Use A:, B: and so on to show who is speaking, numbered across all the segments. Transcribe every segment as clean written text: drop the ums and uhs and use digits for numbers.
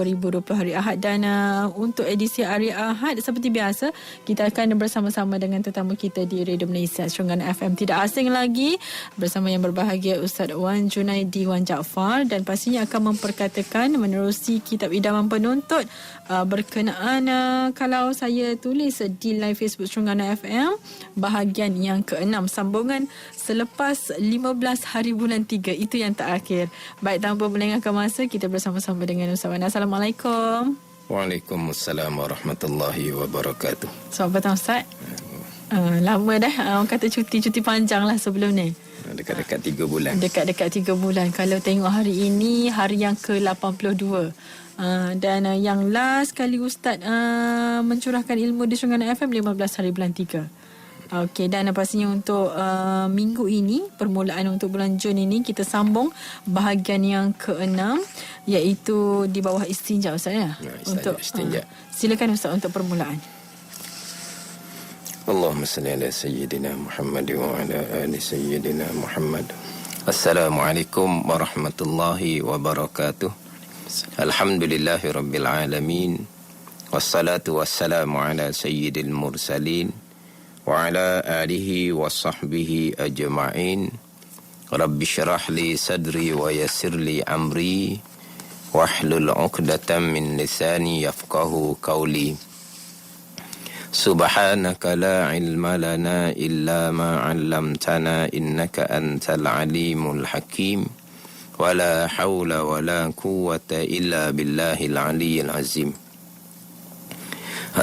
A: 2020 hari Ahad. Dan untuk edisi hari Ahad, seperti biasa, kita akan bersama-sama dengan tetamu kita di Radio Malaysia Terengganu FM. Tidak asing lagi bersama yang berbahagia Ustaz Wan Junaidi Wan Jaafar, dan pastinya akan memperkatakan menerusi kitab idaman penuntut berkenaan kalau saya tulis di live Facebook Terengganu FM bahagian yang ke-6, sambungan selepas 15 hari bulan 3, itu yang terakhir. Baik, tanpa melengahkan masa, kita bersama-sama dengan Ustaz Wan. Assalamualaikum.
B: Waalaikumsalam warahmatullahi wabarakatuh.
A: Selamat petang Ustaz. Lama dah, orang kata cuti panjang lah sebelum ni.
B: Dekat-dekat 3 bulan.
A: Dekat-dekat 3 bulan. Kalau tengok hari ini, hari yang ke-82. Dan yang last kali Ustaz mencurahkan ilmu di Terengganu FM 15 hari bulan 3. Okey, dan pastinya untuk minggu ini, permulaan untuk bulan Jun ini, kita sambung bahagian yang ke-6, iaitu di bawah istinja Ustaz ya. Untuk
B: istinja.
A: Silakan Ustaz untuk permulaan.
B: Allahumma salli ala sayyidina Muhammad wa ala ali sayyidina Muhammad. Assalamualaikum warahmatullahi wabarakatuh. Alhamdulillahi rabbil alamin. Wassalatu wassalamu ala sayyidil mursalin wa ala alihi wa sahbihi ajma'in. Rabbi syrah li sadri wa yassir li amri wahlul 'uqdatam min lisani yafqahu qawli. Subhanaka la ilma lana illa ma 'allamtana innaka antal alimul hakim. Wala hawla wala quwwata illa billahil aliyyil azim.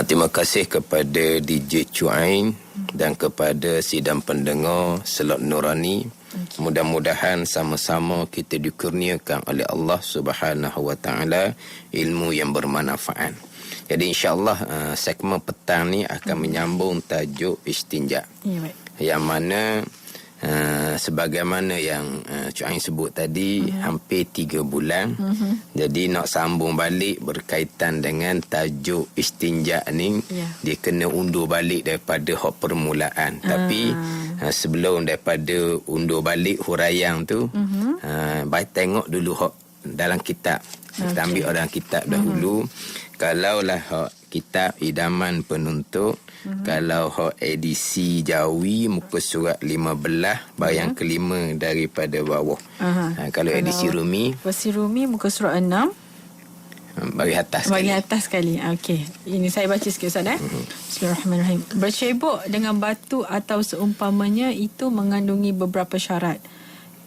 B: Terima kasih kepada DJ Cuain dan kepada sidang pendengar Selok Nurani. Mudah-mudahan sama-sama kita dikurniakan oleh Allah Subhanahu wa taala ilmu yang bermanfaat. Jadi insya-Allah segmen petang ni akan menyambung tajuk istinja.
A: Ya, baik.
B: Yang mana sebagaimana yang Cuain sebut tadi, hampir 3 bulan. Jadi nak sambung balik berkaitan dengan tajuk istinja ni, dia kena undur balik daripada hak permulaan. Tapi sebelum daripada undur balik huraian tu, baik tengok dulu hak dalam kitab. Kita ambil dalam kitab dahulu. Kalaulah hak kitab idaman penuntut, kalau hak edisi Jawi muka surat 15 bayang kelima daripada bawah. Kalau edisi Rumi,
A: versi Rumi muka surat 6
B: bagi atas
A: sekali. Bagi atas sekali. Okey. Ini saya baca sikit Ustaz Bismillahirrahmanirrahim. Bercebok dengan batu atau seumpamanya itu mengandungi beberapa syarat.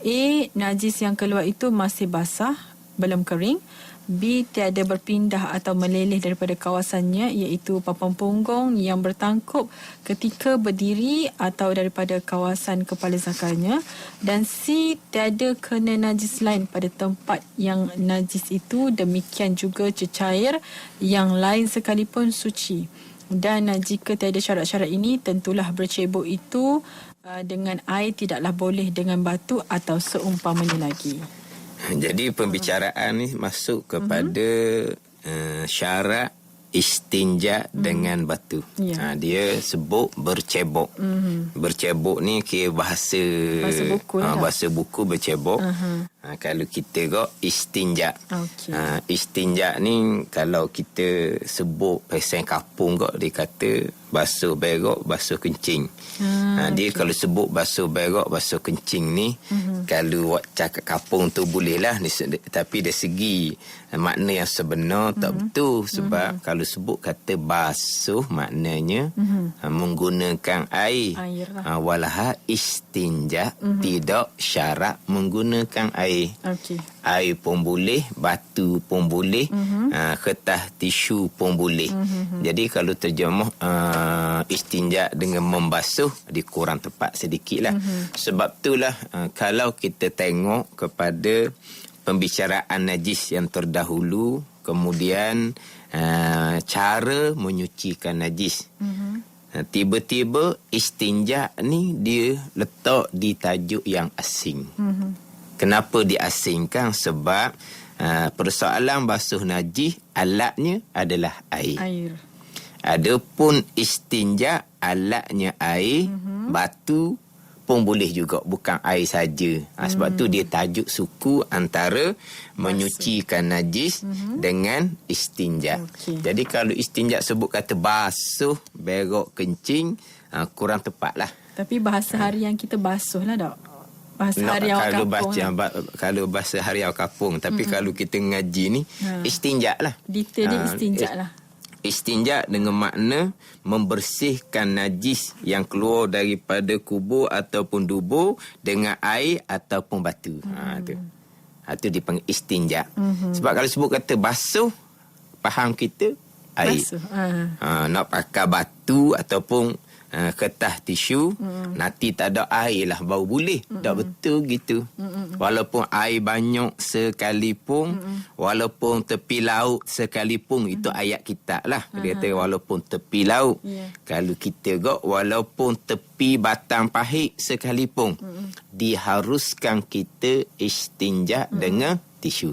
A: A. Najis yang keluar itu masih basah, belum kering. B. Tiada berpindah atau meleleh daripada kawasannya, iaitu papan punggung yang bertangkup ketika berdiri atau daripada kawasan kepala zakarnya. Dan C. Tiada kena najis lain pada tempat yang najis itu, demikian juga cecair yang lain sekalipun suci. Dan jika tiada syarat-syarat ini, tentulah bercebok itu dengan air tidaklah boleh dengan batu atau seumpamanya lagi.
B: Jadi pembicaraan ni masuk kepada syarat istinja dengan batu. Dia sebut bercebok. Bercebok ni kira bahasa buku, bahasa buku bercebok. Kalau kita kok istinja. Istinja ni kalau kita sebut pasal kapung kok, dia kata basuh berak, basuh kencing. Dia kalau sebut basuh berak, basuh kencing ni, kalau awak cakap kapung tu bolehlah, tapi dari segi makna yang sebenar tak betul. Sebab kalau sebut kata basuh, maknanya menggunakan air. Walaha istinja, tidak syarat menggunakan air. Air pun boleh, batu pun boleh, kertas tisu pun boleh. Jadi kalau terjemah istinja dengan membasuh, dia kurang tepat sedikit lah. Sebab itulah kalau kita tengok kepada pembicaraan najis yang terdahulu, kemudian cara menyucikan najis, tiba-tiba istinja ni dia letak di tajuk yang asing. Kenapa diasingkan? Sebab persoalan basuh najis, alatnya adalah air. Adapun istinja, alatnya air, batu pun boleh juga, bukan air saja. Sebab tu dia tajuk suku antara menyucikan najis dengan istinja. Jadi kalau istinja sebut kata basuh, berok, kencing, kurang tepat lah.
A: Tapi bahasa harian kita basuh lah, Dok. Bahasa harian
B: kalau
A: kampung lah.
B: Kalau bahasa harian kampung. Tapi kalau kita ngaji ni, istinja lah.
A: Detail dia istinja lah.
B: Istinja dengan makna membersihkan najis yang keluar daripada kubur ataupun dubur dengan air ataupun batu. Itu dipanggil istinja. Sebab kalau sebut kata basuh, faham kita air.
A: Basuh.
B: Nak pakai batu ataupun kertas tisu, nanti tak ada air lah baru boleh. Tak betul gitu. Walaupun air banyak sekalipun, walaupun tepi laut sekalipun, itu ayat kitab lah. Dia kata walaupun tepi laut. Kalau kita walaupun tepi batang pahit sekalipun, diharuskan kita istinja dengan tisu.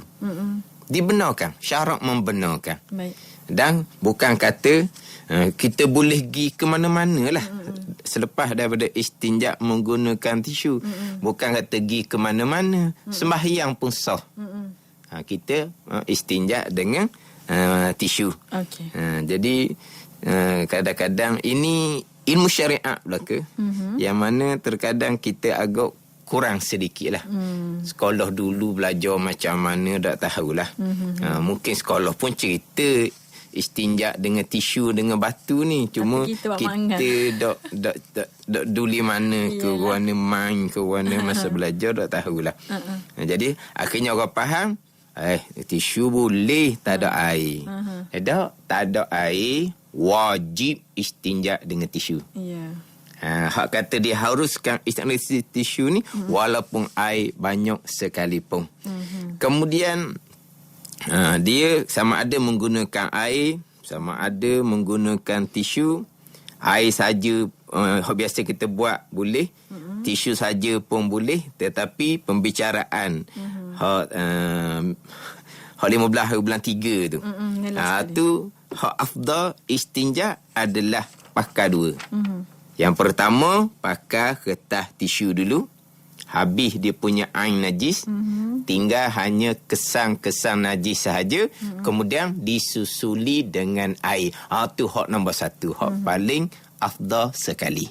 B: Dibenarkan, syarat membenarkan.
A: Baik.
B: Dan bukan kata kita boleh pergi ke mana-mana lah selepas daripada istinja menggunakan tisu. Bukan kata pergi ke mana-mana, sembahyang pun sah. Kita istinja dengan tisu. Jadi kadang-kadang ini ilmu syariat belaka, yang mana terkadang kita agak kurang sedikit lah. Sekolah dulu belajar macam mana tak tahulah. Mungkin sekolah pun cerita istinja dengan tisu dengan batu ni, cuma kita dok duli mana ke warna main ke warna masa belajar tak tahulah. Jadi akhirnya orang faham tisu boleh tak ada air. Tak ada air, wajib istinja dengan tisu. Hak kata dia haruskan istinja tisu ni walaupun air banyak sekalipun. Kemudian dia sama ada menggunakan air, sama ada menggunakan tisu. Air saja biasa kita buat boleh, tisu saja pun boleh, tetapi pembicaraan hak 15 bulan 3 tu, tu hak afdal istinja adalah pakai dua. Yang pertama pakai kertas tisu dulu, habis dia punya ain najis, tinggal hanya kesan-kesan najis sahaja, kemudian disusuli dengan air. Tu hak nombor 1, hak paling afdal sekali.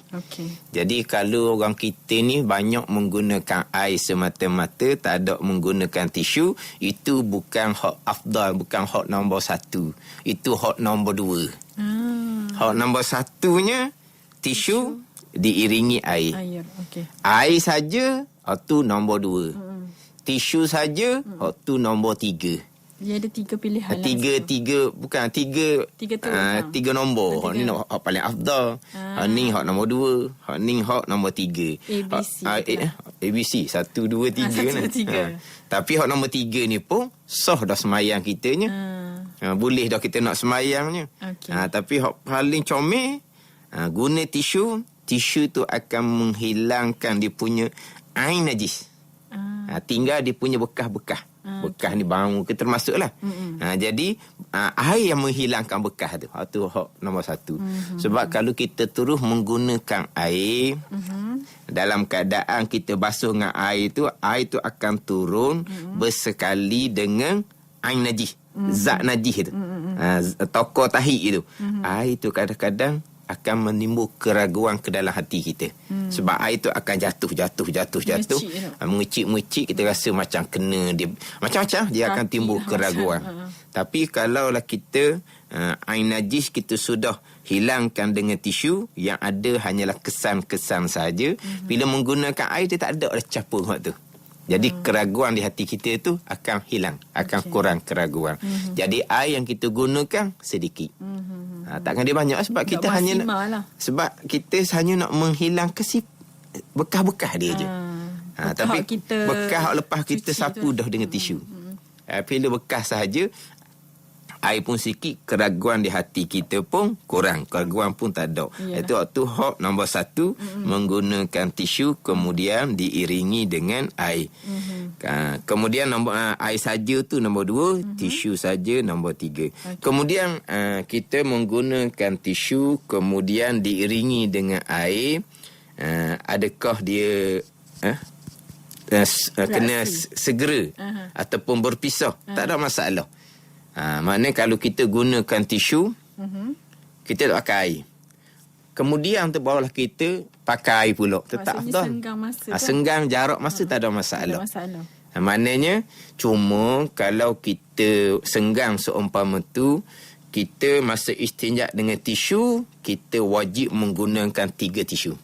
B: Jadi kalau orang kita ni banyak menggunakan air semata-mata, tak ada menggunakan tisu, itu bukan hak afdal, bukan hak nombor 1. Itu hak nombor 2. Hak nombor 1-nya tisu diiringi air. Air saja, tu nombor 2. Tisu saja, tu nombor 3.
A: Dia ada 3 pilihan.
B: Bukan 3 nombor. Hak ni hak paling afdal. Hak ni hak nombor 2. Hak ni hak nombor 3. ABC 1 2 3. Tapi hak nombor 3 ni pun sah dah semayang kitanya. Boleh dah kita nak semayangnya. Tapi hak paling comel, guna tisu. Tisu tu akan menghilangkan dia punya air najis. Tinggal dia punya bekas-bekas. Bekas ni bau ke termasuklah. Jadi air yang menghilangkan bekas tu. Tu hak nombor 1. Sebab kalau kita terus menggunakan air, dalam keadaan kita basuh dengan air tu akan turun bersekali dengan air najis. Zat najis tu. Tokor tahi itu. Air tu kadang-kadang akan menimbul keraguan ke dalam hati kita. Sebab air tu akan jatuh. Mengecik-mengecik, kita rasa macam kena dia. Macam-macam dia akan timbul keraguan. Tapi kalaulah kita air najis kita sudah hilangkan dengan tisu, yang ada hanyalah kesan-kesan saja. Bila menggunakan air, dia tak ada campur hak tu. Jadi keraguan di hati kita tu akan hilang, akan kurang keraguan. Jadi air yang kita gunakan sedikit. Takkan dia banyak sebab tak kita hanya nak, sebab kita hanya nak menghilangkan bekas-bekas dia je. Tapi bekas lepas kita sapu dah dengan tisu. Bila bekas sahaja, air pun sikit, keraguan di hati kita pun kurang, keraguan pun tak ada. Itu waktu hak nombor 1, menggunakan tisu kemudian diiringi dengan air. Kemudian nombor air saja tu nombor 2, tisu saja nombor 3. Kemudian kita menggunakan tisu kemudian diiringi dengan air. adakah dia kena segera ataupun berpisah, tak ada masalah. Maknanya kalau kita gunakan tisu, kita tak pakai air. Kemudian tu barulah kita pakai air pula. Tetap
A: Maksudnya
B: afdal.
A: senggang masa
B: Senggang jarak masa tak ada masalah.
A: Tak ada masalah.
B: Maknanya cuma kalau kita senggang seumpama tu, kita masa istinja dengan tisu, kita wajib menggunakan 3 tisu.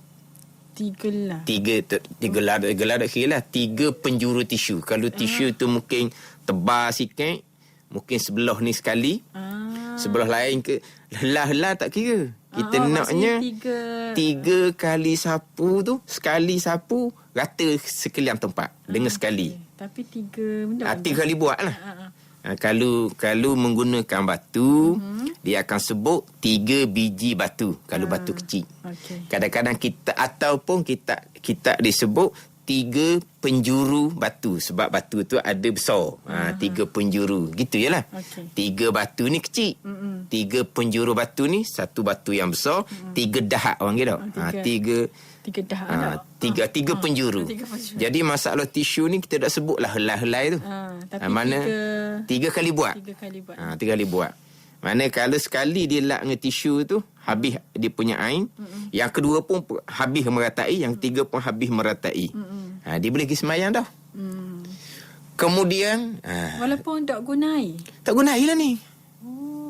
A: 3 lah.
B: Tiga ladak kira lah. 3 penjuru tisu. Kalau tisu tu mungkin tebal sikit, mungkin sebelah ni sekali, sebelah lain ke helah tak kira. Kita naknya 3 kali sapu tu, sekali sapu rata sekalian tempat dengan sekali.
A: Tapi 3 benda.
B: 3 kali buat lah. Kalau menggunakan batu, dia akan sebut 3 biji batu kalau batu kecil.
A: Okay.
B: Kadang-kadang kita disebut 3 penjuru batu sebab batu tu ada besar. 3 penjuru. Gitu jelah.
A: Okay.
B: 3 batu ni kecil. 3 penjuru batu ni, satu batu yang besar, 3 dahak orang kira.
A: 3 dah.
B: 3 penjuru.
A: 3 penjuru.
B: Jadi masalah tisu ni kita tak sebutlah helai-helai tu.
A: Tapi
B: mana 3 kali buat.
A: 3 kali buat.
B: 3 kali buat. Mana kalau sekali dia lap dengan tisu tu, habis dia punya air. Yang kedua pun habis meratai. Yang ketiga pun habis meratai. Dia boleh pergi semayang dah. Kemudian...
A: Walaupun tak guna air?
B: Tak guna air lah ni.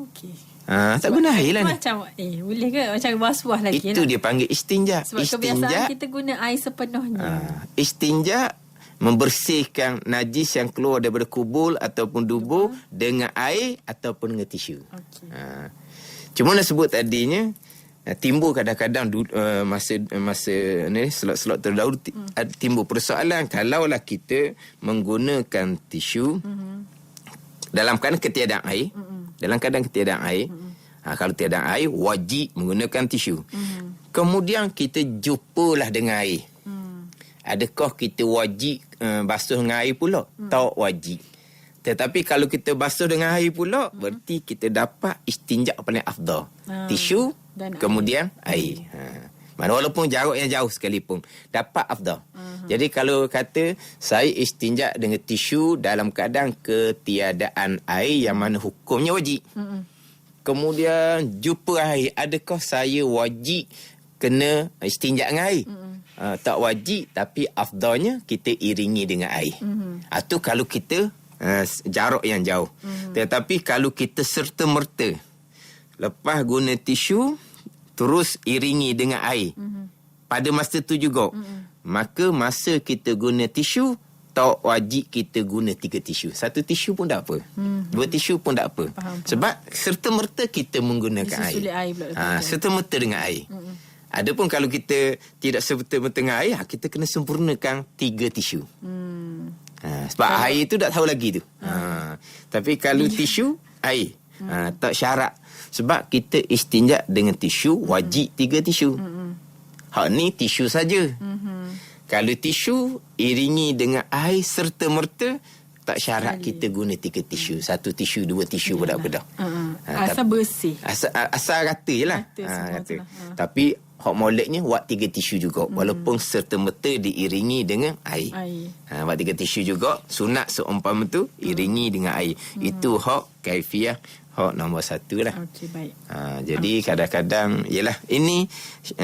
A: Okey.
B: Tak guna air lah ni.
A: Macam, boleh ke? Macam basuh lagi
B: Itu dia panggil istinja.
A: Sebab kebiasaan kita guna air sepenuhnya.
B: Istinja membersihkan najis yang keluar daripada kubul ataupun dubur dengan air ataupun dengan tisu.
A: Okay.
B: Cuma nak sebut tadinya, timbul kadang-kadang masa ni slot-slot terdahulu timbul persoalan kalaulah kita menggunakan tisu dalam keadaan ketiadaan air. Dalam keadaan ketiadaan air, kalau tiada air wajib menggunakan tisu. Kemudian kita jumpalah dengan air. Adakah kita wajib basuh dengan air pula? Tak wajib. Tetapi kalau kita basuh dengan air pula, berarti kita dapat istinja paling afdal. Tisu dan kemudian air. Mana walaupun jarak yang jauh sekalipun, dapat afdal. Jadi kalau kata saya istinja dengan tisu dalam keadaan ketiadaan air yang mana hukumnya wajib. Kemudian jumpa air, adakah saya wajib kena istinja dengan air? Tak wajib, tapi afdalnya kita iringi dengan air. Itu kalau kita jarak yang jauh. Tetapi kalau kita serta-merta lepas guna tisu terus iringi dengan air pada masa tu juga, maka masa kita guna tisu tak wajib kita guna 3 tisu. 1 tisu pun tak apa. 2 tisu pun tak apa.
A: Faham.
B: Sebab serta-merta kita menggunakan air. Serta-merta dengan air. Adapun kalau kita tidak serta-merta dengan air, kita kena sempurnakan 3 tisu. Sebab air tu tak tahu lagi tu. Tapi kalau tisu, air. Tak syarat. Sebab kita istinja dengan tisu, wajib 3 tisu. Hak ni tisu saja. Kalau tisu iringi dengan air serta-merta, tak syarat kita guna 3 tisu. 1 tisu, 2 tisu pun tak apa dah.
A: Asal bersih.
B: Asal rata je lah. Rata. Tapi hak moleknya buat 3 tisu juga. Walaupun serta-merta diiringi dengan air. Buat 3 tisu juga. Sunat seumpama tu iringi dengan air. Itu hak kaifiah. Hak nombor 1 lah.
A: Okey, baik.
B: Jadi kadang-kadang yalah ini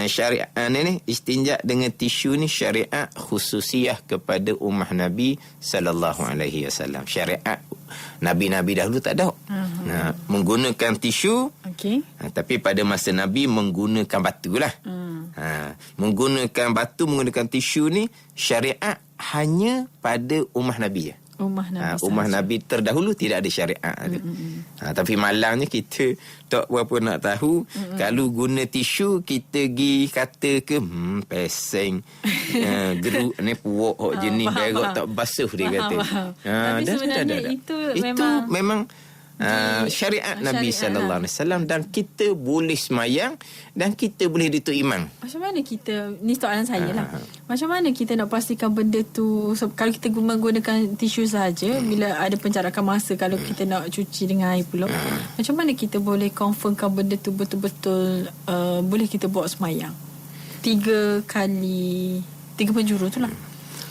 B: syariat ni istinja dengan tisu ni syariat khususiah kepada ummah Nabi sallallahu alaihi wasallam. Syariat nabi-nabi dahulu tak ada. Menggunakan tisu. Okey. Tapi pada masa Nabi menggunakan batu lah. Menggunakan batu, menggunakan tisu ni syariat hanya pada ummah Nabi je. Ummah Nabi terdahulu tidak ada syariat tu. Tapi malangnya kita tak berapa nak tahu. Kalau guna tisu kita pergi kata ke peseng geruk ni puak jenis berak tak basuh dia kata.
A: Tapi sebenarnya itu
B: memang syariat Nabi sallallahu alaihi wasallam, dan kita boleh semayang dan kita boleh dituk imam.
A: Macam mana kita, ni soalan saya lah. Macam mana kita nak pastikan benda tu, kalau kita menggunakan tisu saja bila ada penjarakan masa, kalau kita nak cuci dengan air pula, macam mana kita boleh confirmkan benda tu betul-betul boleh kita buat semayang? 3 penjuru tu lah.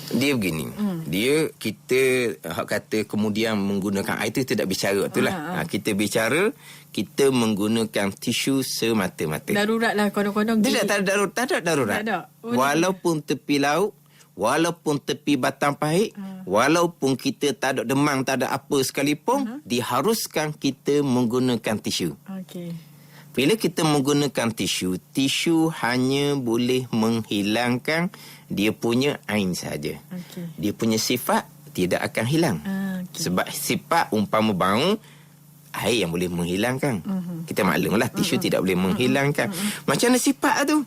B: Dia begini. Dia kita hak kata kemudian menggunakan air tu tidak bicara tu lah. Kita bicara kita menggunakan tisu semata-mata.
A: Darurat lah kodong-kodong.
B: Tak ada darurat.
A: Tak ada.
B: Walaupun tepi laut, walaupun tepi batang pahit, walaupun kita tak ada demam, tak ada apa sekalipun, diharuskan kita menggunakan tisu.
A: Okey.
B: Bila kita menggunakan tisu hanya boleh menghilangkan dia punya ain saja.
A: Okey.
B: Dia punya sifat tidak akan hilang.
A: Okay.
B: Sebab sifat umpama bau, air yang boleh menghilangkan. Kita maklumlah tisu tidak boleh menghilangkan. Macam mana sifat tu?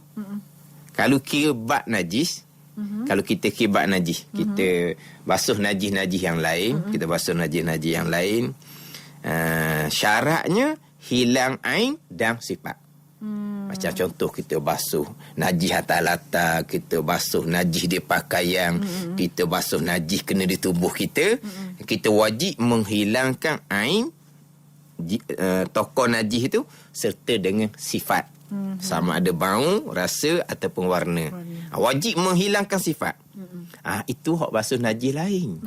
B: Kalau kira bak najis, kalau kita kira bak najis, kita basuh najis-najis yang lain, kita basuh najis-najis yang lain, syaratnya hilang ain dan sifat. Macam contoh kita basuh najis atas latar, kita basuh najis di pakaian, kita basuh najis kena di tubuh kita, kita wajib menghilangkan ain tokoh najis itu serta dengan sifat. Sama ada bau, rasa ataupun warna. Wajib menghilangkan sifat. Itu hak basuh najis lain.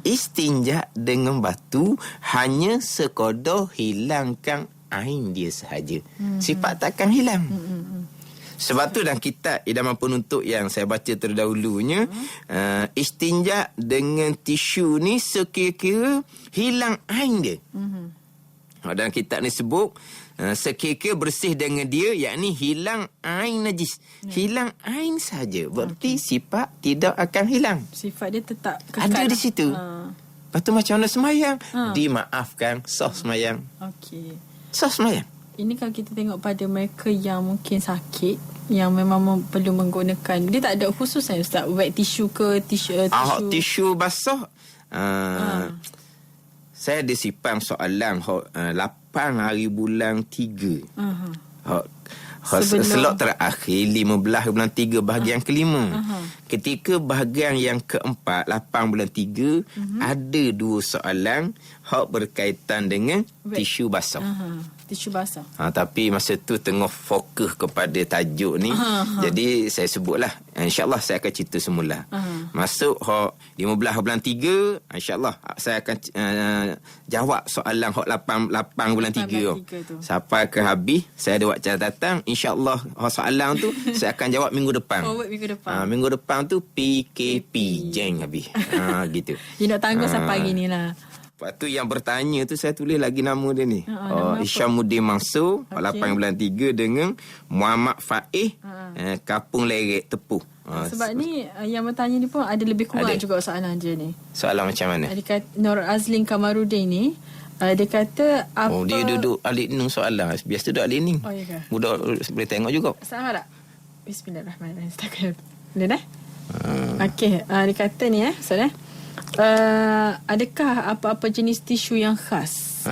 B: Istinja dengan batu hanya sekadar hilangkan ain dia sahaja. Sifat takkan hilang. Sebab tu dalam kitab Idaman Penuntut yang saya baca terdahulunya, istinja dengan tisu ni sekira-kira hilang ain dia. Dalam kitab ni sebut sekira-kira bersih dengan dia, yakni hilang ain najis. Hilang ain saja. Berarti sifat tidak akan hilang.
A: Sifat dia tetap kekal.
B: Ada di situ. Lepas tu macam mana semayang? Dimaafkan, sah semayang.
A: Okey.
B: Sah semayang.
A: Ini kalau kita tengok pada mereka yang mungkin sakit, yang memang perlu menggunakan, dia tak ada khusus Ustaz, wet tissue ke tisu
B: Tisu basah. Saya ada simpan soalan 8 hari bulan 3. Selok terakhir 15 bulan 3 bahagian kelima. Ketika bahagian yang keempat 8 bulan 3 ada 2 soalan hak berkaitan dengan tisu basah.
A: Tisu basah.
B: Tapi masa tu tengah fokus kepada tajuk ni. Jadi saya sebutlah, insya-Allah saya akan cerita semula. Masuk hak 15 bulan 3, insya-Allah saya akan jawab soalan hak 8 bulan 3 tu. Sampai ke habis saya ada buat catatan, insya-Allah hak soalan tu saya akan jawab minggu depan.
A: Minggu depan.
B: Minggu depan tu PKP jeng habis. Gitu.
A: You nak tangguh sampai pagi ni lah.
B: Lepas tu yang bertanya tu saya tulis lagi nama dia ni. Isyamuddin Mansur, 8 bulan 3 dengan Muhammad Faiz, Kapung Lerek Tepuh.
A: Sebab ni yang bertanya ni pun ada lebih kurang
B: ada
A: juga soalan dia ni.
B: Soalan macam mana?
A: Dia kata Nur Azlin Kamarudin ni, dia kata apa...
B: dia duduk alik ning soalan. Biasa duduk alik ning.
A: Ya ke?
B: Budak boleh tengok juga.
A: Sama tak? Bismillahirrahmanirrahim. Setakat. Boleh dah? Okey, dia kata ni Ustaz adakah apa-apa jenis tisu yang khas?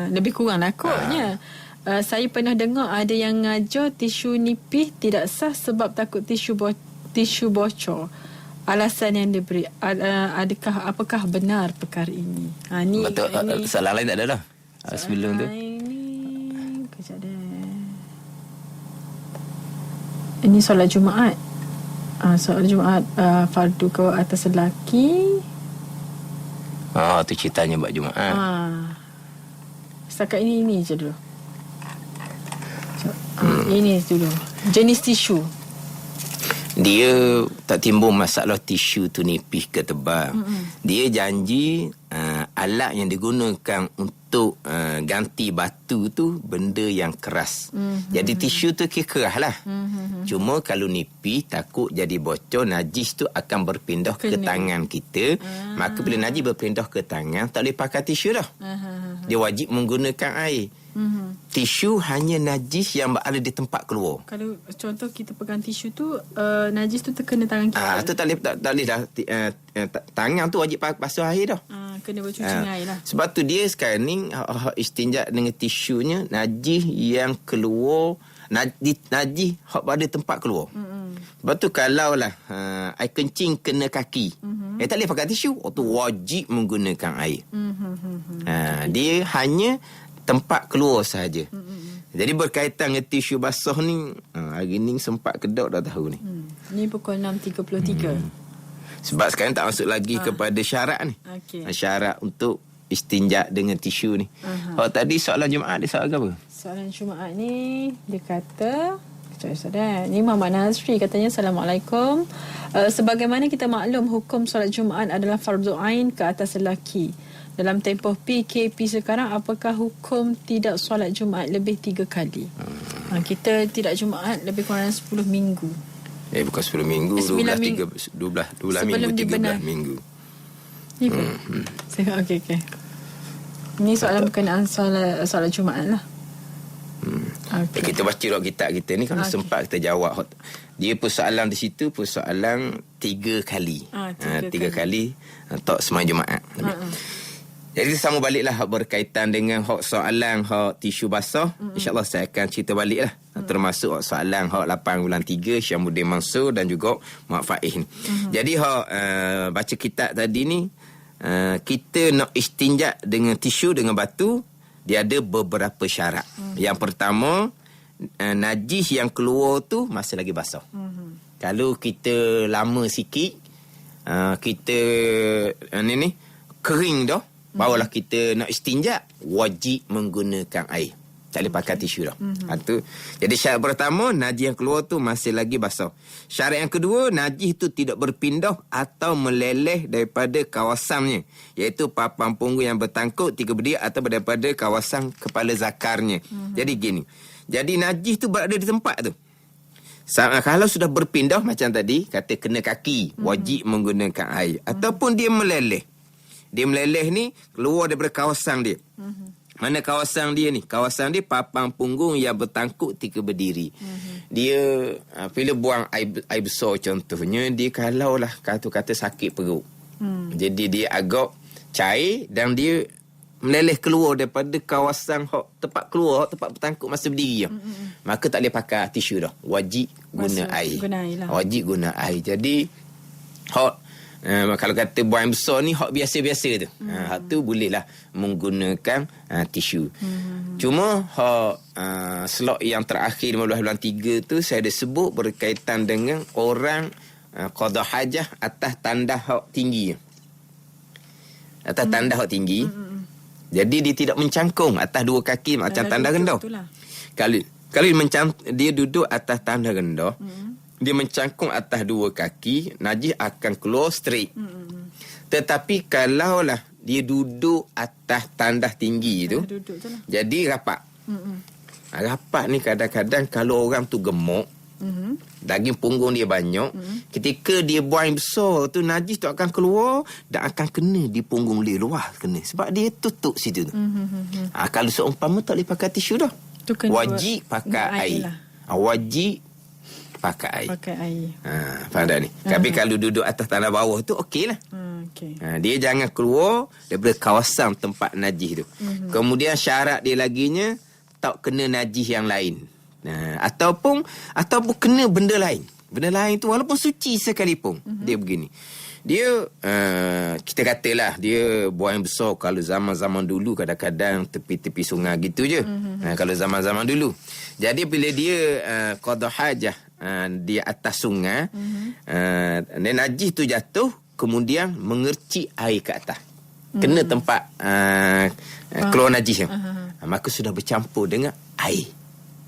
A: Lebih kurang lah koknya. Saya pernah dengar ada yang ngajar tisu nipis tidak sah sebab takut tisu bocor. Alasan yang diberi, apakah benar perkara ini? Ni
B: betul. Soalan lain tak ada dah. Sebelum tu.
A: Kejap dah. Ini solat Jumaat. Solat Jumaat fardu ke atas lelaki.
B: Tu ceritanya buat Jumaat.
A: Setakat ini je dulu. Ini dulu. Jenis tisu.
B: Dia tak timbul masalah tisu tu nipis ke tebal. Dia janji alat yang digunakan untuk ganti batu tu benda yang keras. Jadi tisu tu keras lah. Cuma kalau nipis takut jadi bocor, najis tu akan berpindah ke tangan kita. Maka bila najis berpindah ke tangan, tak boleh pakai tisu dah. Dia wajib menggunakan air. Tisu hanya najis yang berada di tempat keluar.
A: Kalau contoh kita pegang tisu tu, najis tu terkena tangan kita.
B: Tu tak boleh dah. Tangan tu wajib basuh air dah.
A: Kena bercuci dengan air lah.
B: Sebab tu dia sekarang ni istinja dengan tisunya najis yang keluar, najis hak pada tempat keluar. Sebab tu kalau lah air kencing kena kaki, tak boleh pakai tisu. Tu wajib menggunakan air. Dia hanya tempat keluar sahaja. Jadi berkaitan dengan tisu basah ni, hari ni sempat kedok dah tahu ni.
A: Ni pukul 6.33.
B: Sebab sekarang tak masuk lagi kepada syarat ni.
A: Okey.
B: Syarat untuk istinja dengan tisu ni. Kalau tadi soalan Jumaat dia soalan apa?
A: Soalan Jumaat ni dia kata, ni Muhammad Nazri katanya, Assalamualaikum. Sebagaimana kita maklum, hukum solat Jumaat adalah fardu ain ke atas lelaki. Dalam tempoh PKP sekarang, apakah hukum tidak solat Jumaat lebih 3 kali? Kita tidak Jumaat lebih kurang 10 minggu.
B: Bukan 10 minggu, 12 minggu, 13 minggu.
A: Ya ke? Okey. Ini soalan berkenaan solat Jumaat lah. Okay.
B: Kita baca roh kitab kita ni, kalau sempat kita jawab. Dia persoalan di situ, persoalan 3 kali. 3 kali untuk semai Jumaat. Jadi sama baliklah berkaitan dengan soalan tisu basah. InsyaAllah saya akan cerita baliklah. Termasuk soalan 8 bulan 3 Syamuddin Mansur dan juga Muhammad Faiz. Jadi baca kitab tadi ni, kita nak istinja dengan tisu dengan batu, dia ada beberapa syarat. Yang pertama, najis yang keluar tu masih lagi basah. Kalau kita lama sikit, kita ni kering dah, barulah kita nak istinja, wajib menggunakan air. Tak boleh pakai tisu dah. Jadi syarat pertama, najis yang keluar tu masih lagi basah. Syarat yang kedua, najis tu tidak berpindah atau meleleh daripada kawasannya, iaitu papan punggung yang bertangkuk 3 berdiri atau daripada kawasan kepala zakarnya. Jadi gini. Jadi najis tu berada di tempat tu. Kalau sudah berpindah macam tadi, kata kena kaki, wajib menggunakan air. Ataupun dia meleleh. Dia meleleh ni keluar daripada kawasan dia. Mana kawasan dia ni? Kawasan dia papan punggung yang bertangkuk 3 berdiri. Dia bila buang air besar contohnya, dia kalau lah kata sakit perut. Jadi dia agak cair dan dia meleleh keluar daripada kawasan tempat keluar, tempat bertangkuk masa berdiri. Maka tak boleh pakai tisu dah. Wajib guna air. Wajib guna air. Jadi kalau kata buang besar ni biasa-biasa tu. Hak tu bolehlah menggunakan tisu. Cuma slot yang terakhir 15 bulan 3 tu saya ada sebut berkaitan dengan orang qada hajah atas tandas hak tinggi. Atas tandas hak tinggi. Jadi dia tidak mencangkung atas 2 kaki macam tandas rendah. Kalau dia duduk atas tandas rendah, dia mencangkung atas 2 kaki, najis akan keluar straight. Tetapi kalaulah dia duduk atas tandas tinggi tu, jadi rapat. Rapat ni kadang-kadang kalau orang tu gemuk, daging punggung dia banyak, ketika dia buang besar tu, najis tu akan keluar dan akan kena di punggung dia luar kena. Sebab dia tutup situ tu. Kalau seumpama tak boleh pakai tisu dah. Wajib pakai air. Wajib pakai air. Faham tak ni? Tapi kalau duduk atas tanah bawah tu okeylah. Dia jangan keluar daripada kawasan tempat najis tu. Kemudian syarat dia laginya tak kena najis yang lain. Ataupun kena benda lain. Benda lain tu walaupun suci sekalipun. Dia begini. Dia kita katalah dia buang besar kalau zaman-zaman dulu kadang-kadang tepi-tepi sungai gitu je. Kalau zaman-zaman dulu. Jadi bila dia qada hajah di atas sungai, najis tu jatuh kemudian mengercik air ke atas. Kena tempat keluar najis maka sudah bercampur dengan air.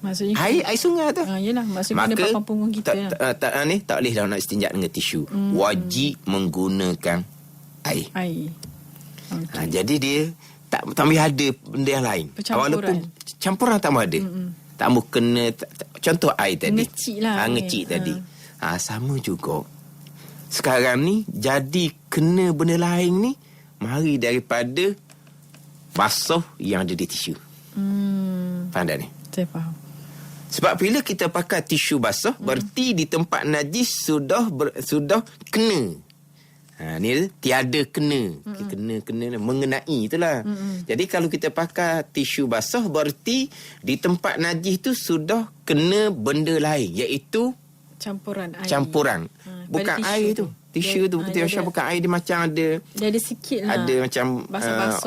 A: Maksudnya
B: air sungai tu.
A: Yalah, maksudnya kena papan punggung kita.
B: Tak boleh dah nak istinja dengan tisu. Wajib menggunakan air. Jadi dia tak boleh ada benda yang lain. Walaupun campuran tak boleh ada. Tak boleh kena contoh air tadi. Ngecik tadi. Sama juga. Sekarang ni jadi kena benda lain ni mari daripada basah yang ada di tisu. Faham tak ni?
A: Saya faham.
B: Sebab bila kita pakai tisu basah, berarti di tempat najis sudah kena. Ni tiada kena. Kena mengenai itulah. Jadi kalau kita pakai tisu basah, berarti di tempat najis tu sudah kena benda lain, iaitu
A: campuran air.
B: Bukan air tu. Tisu tu betul Syah bukan air, dia macam ada
A: sikit lah.
B: ada macam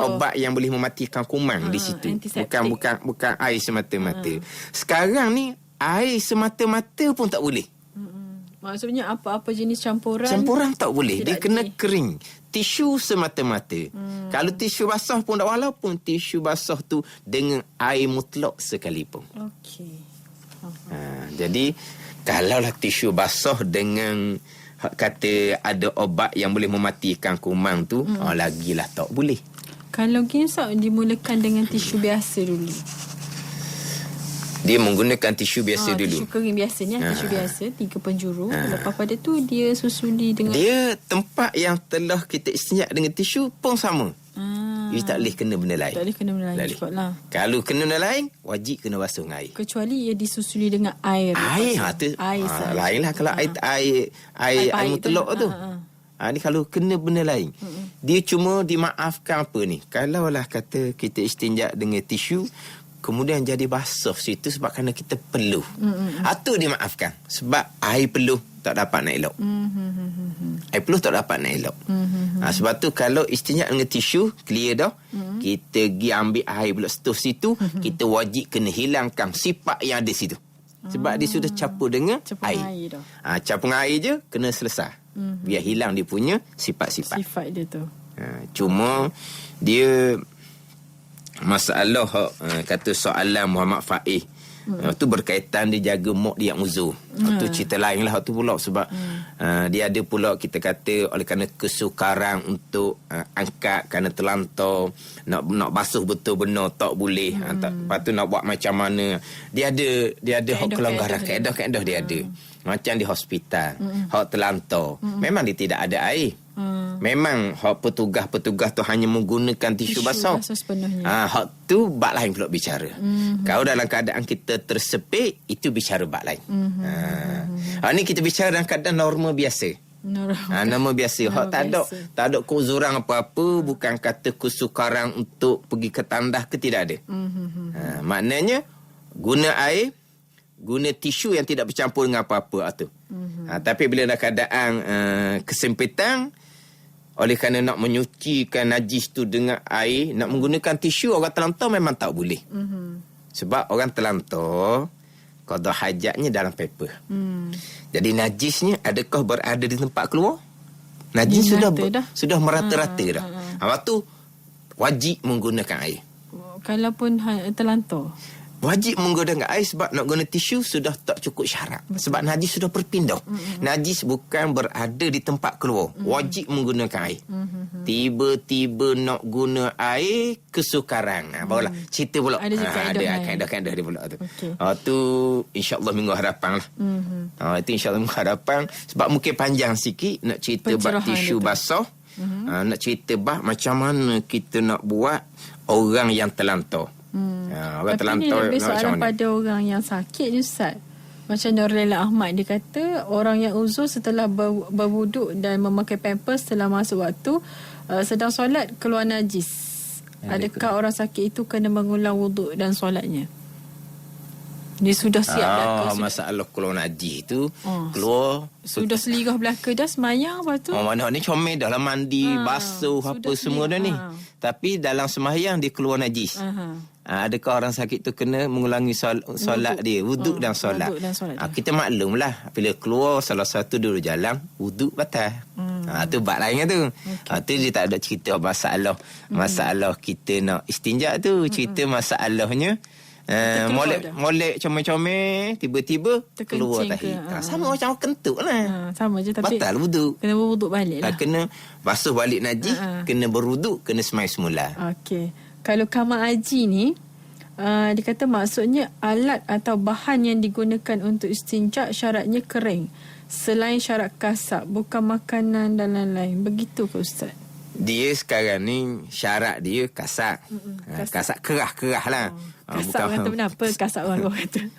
B: obat yang boleh mematikan kuman di situ. Bukan air semata-mata. Sekarang ni air semata-mata pun tak boleh.
A: Maksudnya apa-apa jenis campuran
B: tak boleh. Dia kena kering. Tisu semata-mata. Kalau tisu basah pun tak, walaupun tisu basah tu dengan air mutlak sekalipun.
A: Okey.
B: Jadi kalaulah tisu basah dengan kata ada obat yang boleh mematikan kuman tu, lagilah tak boleh.
A: Kalau gini dimulakan dengan tisu biasa dulu.
B: Dia menggunakan tisu biasa dulu.
A: Tisu kering biasanya, tisu biasa 3 penjuru. Lepas pada tu dia susuli dengan
B: tempat yang telah kita istinja dengan tisu pun sama. Dia tak boleh kena benda lain.
A: Tak boleh kena benda lain cepatlah.
B: Kalau kena benda lain, wajib kena basuh dengan air.
A: Kecuali ia disusuli dengan air.
B: Air lainlah kalau air mutlak tu. Ni kalau kena benda lain. Dia cuma dimaafkan apa ni? Kalaulah kata kita istinja dengan tisu, kemudian jadi basuh situ sebab kerana kita peluh. Itu dimaafkan. Sebab air peluh tak dapat nak elok. Air peluh tak dapat nak elok. Sebab tu kalau istinja dengan tisu, clear dah. Kita pergi ambil air pula setuh situ, kita wajib kena hilangkan sifat yang ada situ. Sebab dia sudah campur dengan air. Campur dengan air je, kena selesai. Biar hilang dia punya sifat-sifat.
A: Sifat dia tu.
B: Cuma dia masalah kata soalan Muhammad Faiz tu berkaitan dia jaga mak dia uzur. Tu cerita lain lah tu pula sebab dia ada pula kita kata oleh kerana kesukaran untuk angkat kerana terlantar nak basuh betul benar tak boleh. Lepas tu nak buat macam mana, dia ada hak kelonggaran, kaedah dia ada. Macam di hospital hak terlantar memang dia tidak ada air. Memang hak petugas tu hanya menggunakan tisu basah
A: sepenuhnya.
B: Hak tu bab lain pula bicara. Kalau dalam keadaan kita tersepit, itu bicara bab lain. Ni kita bicara dalam keadaan normal biasa. Normal biasa. Hak tak ada keuzuran apa-apa, bukan kata kesukaran untuk pergi ke tandas ke, tidak ada. Maknanya guna air, guna tisu yang tidak bercampur dengan apa-apa tu. Tapi bila dalam keadaan kesempitan, oleh kerana nak menyucikan najis tu dengan air, nak menggunakan tisu, orang terlantar memang tak boleh. Sebab orang terlantar qada hajatnya dalam paper. Jadi najisnya adakah berada di tempat keluar? Najis sudah merata-rata dah. Lepas tu wajib menggunakan air.
A: Kalaupun terlantar,
B: wajib menggunakan air sebab nak guna tisu sudah tak cukup syarat. Sebab najis sudah berpindah. Najis bukan berada di tempat keluar. Wajib menggunakan air. Tiba-tiba nak guna air, kesukaran. Barulah cerita pula. Ada kaedah dia pula tu. Tu insya-Allah minggu hadapan lah. Itu insya-Allah minggu hadapan. Sebab mungkin panjang sikit nak cerita bab tisu basah. Nak cerita bab macam mana kita nak buat orang yang terlantar.
A: Tapi ni lebih soalan pada orang yang sakit ni Ustaz. Macam Nurlela Ahmad, dia kata orang yang uzur setelah berwuduk dan memakai pampers setelah masuk waktu sedang solat keluar najis. Adakah orang sakit itu kena mengulang wuduk dan solatnya? Dia sudah siap belaka.
B: Masalah keluar najis tu keluar
A: sudah seligah belaka dah semayang. Lepas tu
B: mana ni comel dah lah, mandi basuh apa semua dah ni. Tapi dalam sembahyang dia keluar najis. Adakah orang sakit tu kena mengulangi solat dia, wuduk dan solat? Kita maklumlah bila keluar salah satu dulu jalan, wuduk batal. Tu bab lain tu. Tu dia tak ada cerita masalah kita nak istinja tu. Cerita masalahnya molek comel-comel tiba-tiba keluar tahi. Sama macam kentut lah.
A: Sama je tapi
B: batal wuduk.
A: Kena berwuduk balik lah.
B: Kena basuh balik najis, kena berwuduk, kena semai semula.
A: Okey. Kalau kamar haji ni, dia kata maksudnya alat atau bahan yang digunakan untuk istinja syaratnya kering. Selain syarat kasab, bukan makanan dan lain-lain. Begitu ke Ustaz?
B: Dia sekarang ni syarat dia kasab. Kasab kerah-kerah lah.
A: Kasab kata kenapa? Kasab orang kata.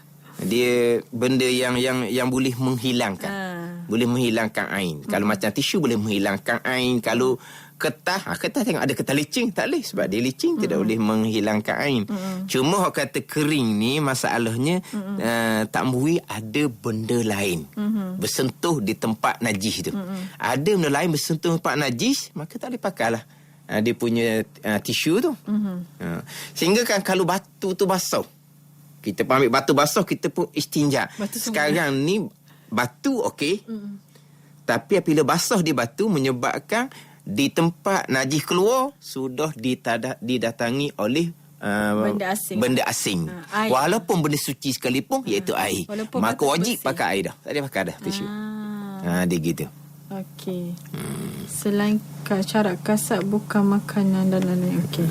B: Dia benda yang boleh menghilangkan. Boleh menghilangkan ain. Kalau macam tisu boleh menghilangkan ain. Kalau Ketah tengok ada ketah licin, tak boleh. Sebab dia licin, tidak boleh menghilangkan ain. Cuma orang kata kering ni, masalahnya tak mui ada benda lain bersentuh di tempat najis tu. Ada benda lain bersentuh tempat najis, maka tak boleh pakai lah dia punya tisu tu. Sehingga kan kalau batu tu basah, kita pun ambil batu basah, kita pun istinja. Sekarang ni batu okey. Tapi apabila basah di batu menyebabkan di tempat najis keluar sudah didatangi oleh benda asing. Walaupun benda suci sekalipun, iaitu air. Maka wajib bersih. Pakai air dah. Tak boleh pakai dah tisu. Dia gitu.
A: Okey. Selain syarat kasat bukan makanan dan lain-lain. Okey.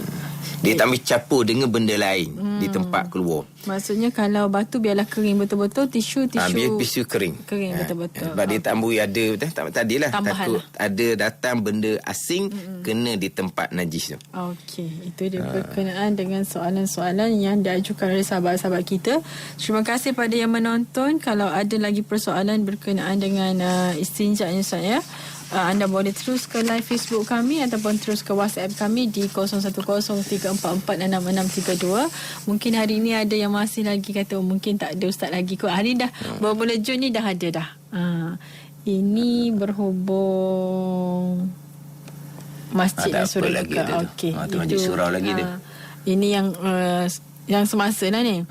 B: Dia tak ambil campur dengan benda lain di tempat keluar.
A: Maksudnya kalau batu biarlah kering betul-betul, tisu
B: biar tisu kering
A: betul-betul.
B: Sebab dia tak ambil ada tadilah takut ada datang benda asing kena di tempat najis tu.
A: Okey, itu dia berkenaan dengan soalan-soalan yang diajukan oleh sahabat-sahabat kita. Terima kasih pada yang menonton. Kalau ada lagi persoalan berkenaan dengan istinja ni saya, anda boleh terus ke live Facebook kami ataupun terus ke WhatsApp kami di 0103446632. Mungkin hari ini ada yang masih lagi kata mungkin tak ada ustaz lagi kot. Hari dah bermula Jun ni dah ada dah. Ini berhubung masjid yang sudah buka. Okey.
B: Masjid surau lagi dia.
A: Ini yang semasa lah ni.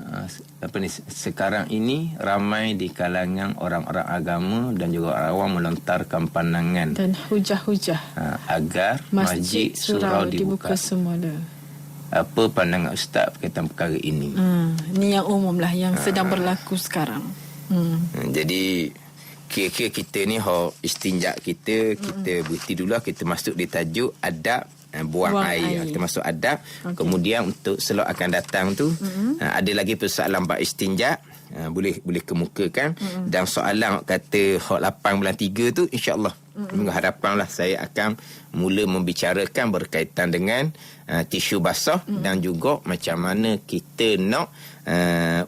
B: Sekarang ini ramai di kalangan orang-orang agama dan juga orang awam melontarkan pandangan
A: dan hujah-hujah
B: agar masjid surau dibuka
A: semula.
B: Apa pandangan ustaz berkaitan perkara ini?
A: Ini yang umum lah, yang sedang berlaku sekarang.
B: Jadi kira-kira kita ni istinja kita berhenti dulu, kita masuk di tajuk adab buang air. Kita masuk adab. Kemudian untuk slot akan datang tu ada lagi persoalan bab istinja, boleh kemukakan. Dan soalan kata hot 8 bulan 3 tu insya-Allah minggu hadapan lah saya akan mula membicarakan berkaitan dengan tisu basah dan juga macam mana kita nak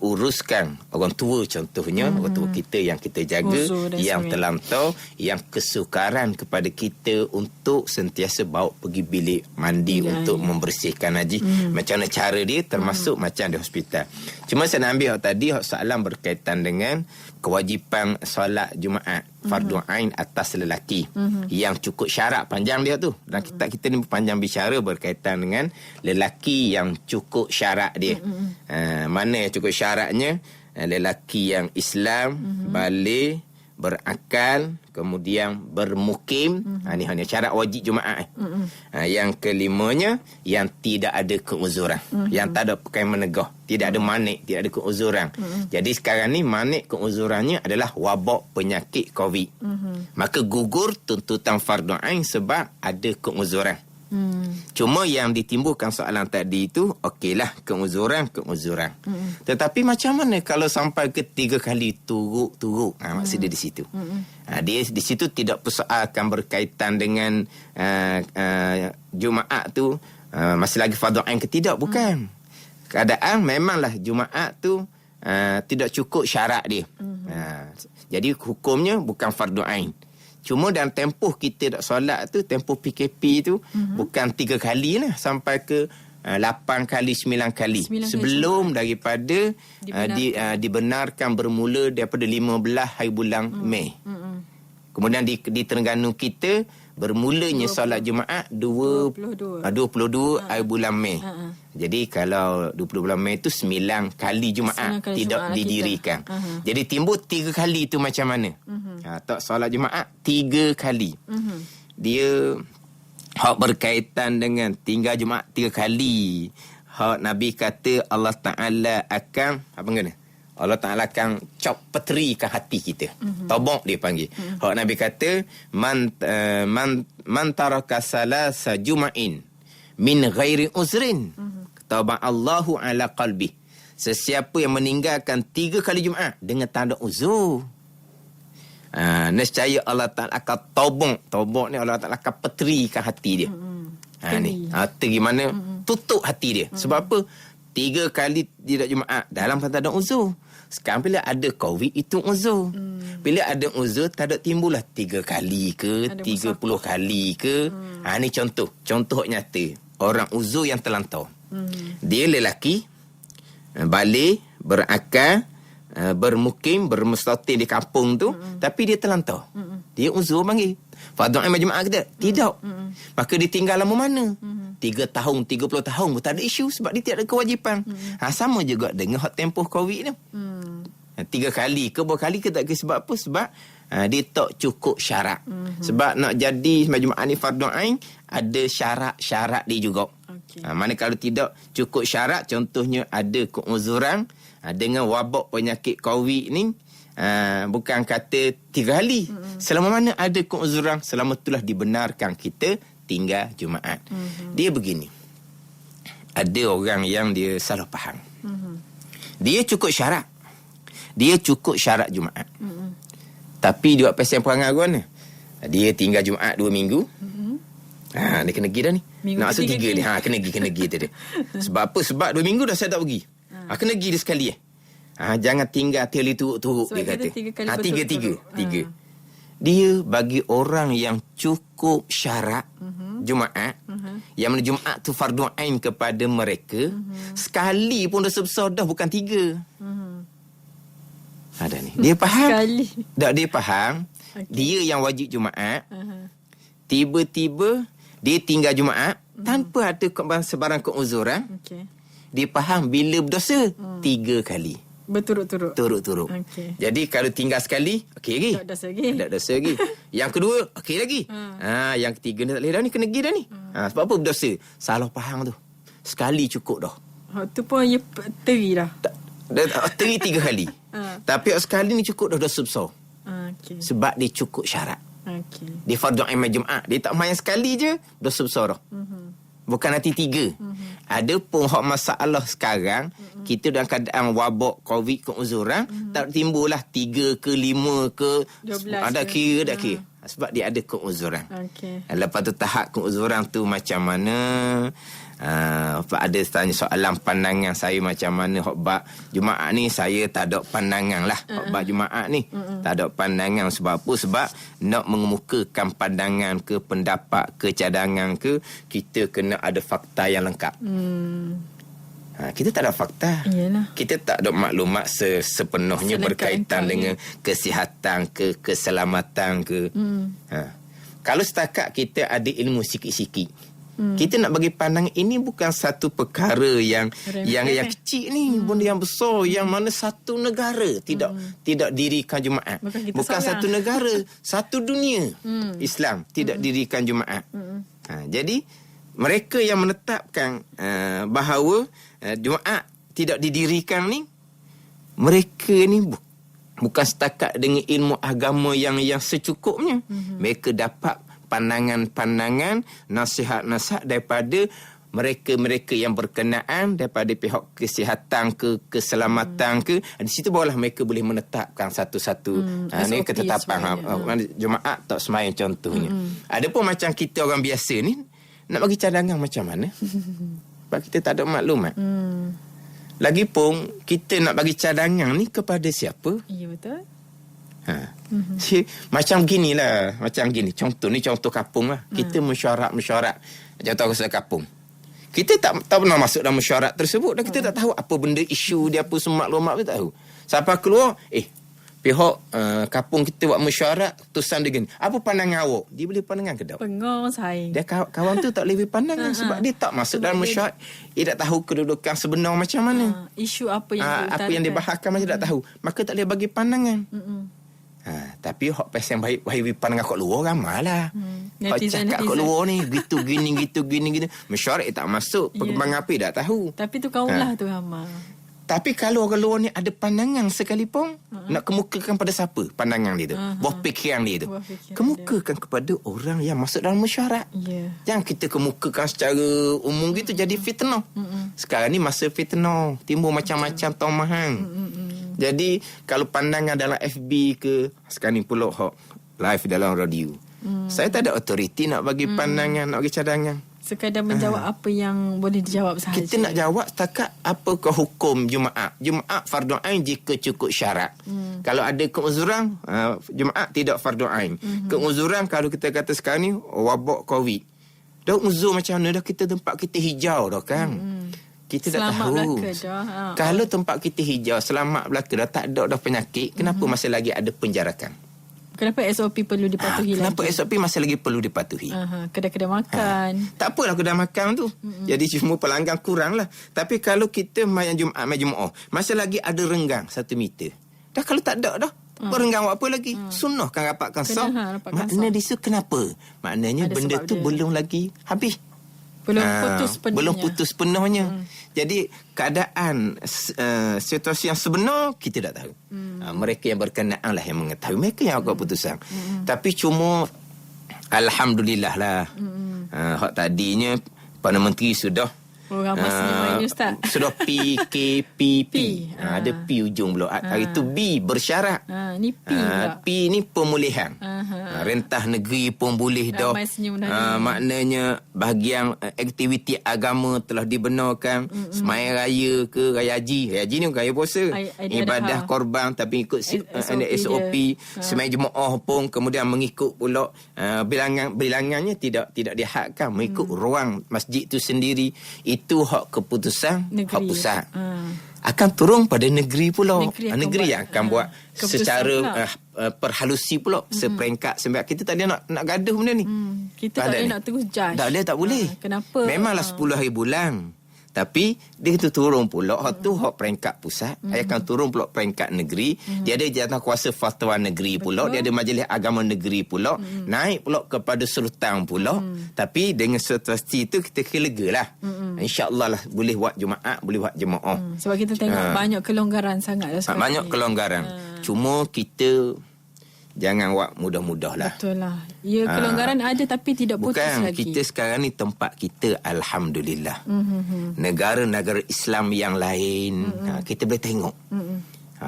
B: uruskan orang tua, contohnya orang tua kita yang kita jaga, yang terlampau, yang kesukaran kepada kita untuk sentiasa bawa pergi bilik mandi untuk membersihkan najis. Macam mana cara dia, termasuk macam di hospital. Cuma saya nak ambil tadi soalan berkaitan dengan kewajipan solat Jumaat fardu ain atas lelaki yang cukup syarat panjang dia tu. Dan kita ni panjang bicara berkaitan dengan lelaki yang cukup syarat dia. Mana yang cukup syaratnya? Lelaki yang Islam, balik, berakal, kemudian bermukim. Ini syarat wajib Jumaat. Yang kelimanya, yang tidak ada keuzuran, yang tak ada perkara menegah, tidak ada manik, tidak ada keuzuran. Jadi sekarang ni manik keuzurannya adalah wabak penyakit COVID. Maka gugur tuntutan fardu ain sebab ada keuzuran. Cuma yang ditimbulkan soalan tadi itu, okeylah keuzuran. Tetapi macam mana kalau sampai ke 3 kali turut? Maksud dia di situ. Dia di situ tidak persoalkan berkaitan dengan Jumaat tu masih lagi fardu ain ke tidak, bukan. Keadaan memanglah Jumaat tu tidak cukup syarat dia. Jadi hukumnya bukan fardu ain. Cuma dalam tempoh kita nak solat tu, tempoh PKP tu bukan 3 kali lah, sampai ke 8 kali, 9 kali. Sebelum daripada dibenarkan bermula daripada 15 hari bulan Mei. Kemudian di Terengganu kita bermulanya solat Jumaat 22 hari bulan Mei. Jadi kalau 20 bulan Mei tu 9 kali Jumaat tidak didirikan. Jadi timbul 3 kali tu macam mana? Tak solat Jumaat 3 kali. Dia berkaitan dengan tinggal Jumaat 3 kali. Nabi kata Allah Ta'ala akan Allah Ta'ala akan peterikan hati kita. Tobok dia panggil. Nabi kata man taraka salasa juma'in min ghairi uzrin taba Allahu ala qalbi. Sesiapa yang meninggalkan 3 kali Jumaat dengan tanda uzur, nescaya Allah Ta'ala akan tobok ni Allah Ta'ala akan peterikan hati dia. Ni hati gimana? Tutup hati dia. Sebab apa? 3 kali tidak Jumaat dalam tak ada uzur. Sekarang bila ada COVID itu uzur. Bila ada uzur tak ada timbullah 3 kali ke,
A: Ada
B: 30 kali ke. Ni contoh nyata. Orang uzur yang terlantau. Dia lelaki balik berakal, bermukim, bermustatim di kampung tu, tapi dia terlantau. Dia uzur panggil. Fardu ain majmu'ah ke tidak? Maka dia tinggal lama mana? 3 tahun, 30 tahun pun tak ada isu sebab dia tidak ada kewajipan. Sama juga dengan hot tempoh COVID tu. 3 kali ke berapa kali ke tak ke sebab apa? Sebab dia tak cukup syarat. Sebab nak jadi majmu'ah ni fardu ain ada syarat-syarat dia juga. Mana kalau tidak cukup syarat, contohnya ada keuzuran dengan wabak penyakit COVID ni, bukan kata 3 kali. Selama mana ada keuzuran, selama itulah dibenarkan kita tinggal Jumaat. Dia begini. Ada orang yang dia salah faham. Dia cukup syarat. Dia cukup syarat Jumaat. Tapi dia buat pesen perangai mana? Dia tinggal Jumaat 2 minggu. Dia kena pergi dah ni.
A: Minggu
B: nak masuk 3 ni. Kena pergi tu dia. Sebab apa? Sebab 2 minggu dah saya tak pergi. Kena pergi dia sekali. Jangan tinggal teli turuk-turuk, dia kata.
A: 3 kali
B: Tiga. Dia bagi orang yang cukup syarat Jumaat, yang mana Jumaat tu fardu ain kepada mereka, sekali pun dah sebesar dah, bukan 3. Ada ni. Dia faham?
A: Sekali.
B: Tak, dia faham. Dia yang wajib Jumaat. Tiba-tiba dia tinggal Jumaat tanpa ada sebarang keuzuran. Dia faham bila berdosa 3 kali.
A: Berturut-turut.
B: Turut-turut. Jadi kalau tinggal sekali, okey lagi. Tak dosa lagi. Yang kedua, okey lagi. Yang ketiga ni tak boleh dah ni, kena pergi dah ni. Sebab apa berdosa? Salah faham tu. Sekali cukup dah.
A: Tu pun dia teri dah.
B: Teri 3 kali. Tapi sekali ni cukup dah dosa besar. Sebab dia cukup syarat. Dia fardu ain Jumaat. Dia tak main sekali je, dosa besar dah. Bukan nanti 3. Ada pun hak masalah sekarang, kita dalam keadaan wabak COVID keuzuran, tak timbullah 3 ke 5 ke
A: 12
B: ada
A: ke.
B: kira. Sebab dia ada keuzuran. Lepas tu tahap keuzuran tu macam mana? Ada tanya soalan pandangan saya macam mana khutbah Jumaat ni. Saya tak ada pandangan lah khutbah Jumaat ni. Tak ada pandangan. Sebab apa? Sebab nak mengemukakan pandangan ke, pendapat ke, cadangan ke, kita kena ada fakta yang lengkap. Kita tak ada fakta.
A: Yalah.
B: Kita tak ada maklumat sepenuhnya berkaitan dengan kesihatan ke, keselamatan ke. Kalau setakat kita ada ilmu sikit-sikit, kita nak bagi pandang ini bukan satu perkara yang kecil ni, benda yang besar, yang mana satu negara tidak dirikan Jumaat. Bukan satu negara, satu dunia Islam tidak dirikan Jumaat. Jadi mereka yang menetapkan bahawa Jumaat tidak didirikan ni, mereka ni bukan setakat dengan ilmu agama yang secukupnya. Mereka dapat pandangan-pandangan, nasihat-nasihat daripada mereka-mereka yang berkenaan, daripada pihak kesihatan ke, keselamatan ke. Di situ barulah mereka boleh menetapkan satu-satu ni ketetapan Jumaat tak semayang contohnya. Ada pun macam kita orang biasa ni nak bagi cadangan macam mana? Sebab kita tak ada maklumat. Lagipun kita nak bagi cadangan ni kepada siapa?
A: Ya, betul.
B: Macam ginilah, macam gini. Contoh ni contoh kampung lah. Kita mesyuarat. Contoh kesal kampung. Kita tak pernah masuk dalam mesyuarat tersebut dan kita tak tahu apa benda isu dia, apa semua maklumat pun tak tahu. Sampai keluar, pihak kampung kita buat mesyuarat, tulisan dia gini. Apa pandangan awak? Dia boleh pandangan ke tak?
A: Pengong saing.
B: Dia kawan tu tak boleh pandangan sebab dia tak masuk dalam mesyuarat. Dia tak tahu kedudukan sebenar macam mana.
A: Isu apa yang
B: apa yang dibahaskan macam tak tahu. Maka tak boleh bagi pandangan. Tapi hak pasal baik pandangan kat luar ramai lah. Hak cakap kat luar ni gitu gini. Mesyuarat tak masuk, perkembangan apa tak tahu.
A: Tapi tu kaulah tu Hama.
B: Tapi kalau orang luar ni ada pandangan sekalipun, nak kemukakan pada siapa pandangan dia tu? Buah fikiran dia tu. Kemukakan kepada orang yang masuk dalam mesyuarat. Jangan kita kemukakan secara umum gitu, jadi fitnah. Sekarang ni masa fitnah, timbul macam-macam tomahan. Jadi kalau pandangan dalam FB ke, sekarang ni pula live dalam radio. Saya tak ada autoriti nak bagi pandangan, nak bagi cadangan.
A: Sekadar menjawab apa yang boleh dijawab sahaja.
B: Kita nak jawab setakat apakah hukum Jumaat. Jumaat fardu ain jika cukup syarat. Kalau ada keuzuran, Jumaat tidak fardu ain. Keuzuran kalau kita kata sekarang ni wabak Covid. Dah uzur macam mana dah, kita tempat kita hijau dah kan. Kita dah
A: Selamat
B: tahu.
A: belaka dah.
B: Kalau tempat kita hijau, selamat belaka dah, tak ada dah penyakit, kenapa masih lagi ada penjarakan?
A: Kenapa SOP perlu dipatuhi lagi?
B: Kenapa SOP masih lagi perlu dipatuhi?
A: Kedai-kedai makan.
B: Tak apalah kedai makan tu. Jadi cuma pelanggan kurang lah. Tapi kalau kita main Jumaat, main Jumaat, masih lagi ada renggang 1 meter. Dah kalau tak ada dah. Berenggang buat apa lagi? Sunnah kan rapatkan sah. Makna di situ kenapa? Maknanya
A: ada
B: benda tu
A: dia.
B: belum lagi habis.
A: Belum putus penuhnya.
B: Belum putus penuhnya. Jadi keadaan situasi yang sebenar kita tak tahu. Mereka yang berkenaan lah yang mengetahui. Mereka yang akan putusan. Tapi cuma alhamdulillah lah. Hak tadinya Perdana Menteri sudah
A: Ramai senyum ini Ustaz.
B: sudah PKPP. Ada P ujung pula. Hari itu B bersyarat.
A: Ni P pula.
B: P ni pemulihan. Rentah negeri pun boleh dah.
A: Ramai senyum dah ni.
B: Maknanya bahagian aktiviti agama telah dibenarkan. Semaya raya ke Raya Haji. Raya Haji ni bukan raya puasa. Ibadah korban tapi ikut SOP. Semaya jemaah pun kemudian mengikut pula bilangannya tidak dihadkan. Mengikut ruang masjid tu sendiri. Itu hak keputusan negeri. Hak pusat. Akan turun pada negeri pula. Negeri yang akan buat secara perhalusi pula. Seperingkat sebab kita tak ada nak gaduh benda ni.
A: Kita tak boleh nak terus judge.
B: Tak boleh.
A: Kenapa?
B: Memanglah 10 hari bulan. Tapi dia kata turun pula. Hak tu hak peringkat pusat. Akan turun pula peringkat negeri. Dia ada jawatan kuasa fatwa negeri pula. Dia ada majlis agama negeri pula. Naik pula kepada sultan pula. Tapi dengan situasi itu kita lega lah. InsyaAllah lah boleh buat Jumaat, boleh buat jemaah.
A: Sebab kita tengok banyak kelonggaran sangat dah sekarang.
B: Banyak kelonggaran. Cuma kita jangan buat mudah-mudah lah.
A: Betul lah. Ya, kelonggaran ada tapi tidak putus
B: bukan,
A: lagi.
B: kita sekarang ni tempat kita alhamdulillah. Negara-negara Islam yang lain kita boleh tengok.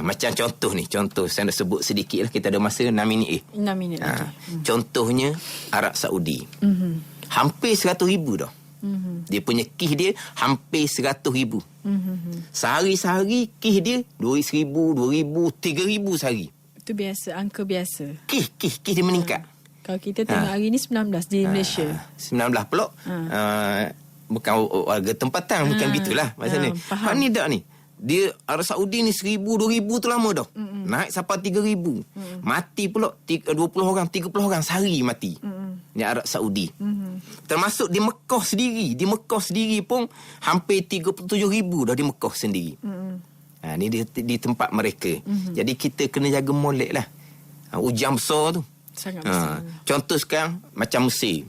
B: Macam contoh saya nak sebut sedikit lah, kita ada masa 6 minit
A: 6 minit
B: contohnya Arab Saudi. Hampir 100,000 dah. Dia punya kih dia hampir 100,000. Sehari-sehari kih dia 2,000, 2,000, 3,000 sehari.
A: Itu biasa, angka biasa.
B: Kih dia meningkat.
A: Kalau kita tengok hari ni 19 di Malaysia.
B: 19 pula. Bukan warga tempatan, bukan gitulah maksudnya. Hak ni tak ni. Dia Arab Saudi ni 1,000, 2,000 tu lama dah. Naik sampai 3,000. Mati pula 20 orang, 30 orang sehari mati. Ni Arab Saudi. Termasuk di Mekah sendiri. Di Mekah sendiri pun hampir 37,000 dah di Mekah sendiri. Ni di tempat mereka. Jadi kita kena jaga molek lah. Ujian besar tu.
A: Sangat besar.
B: Contoh sekarang macam Mesir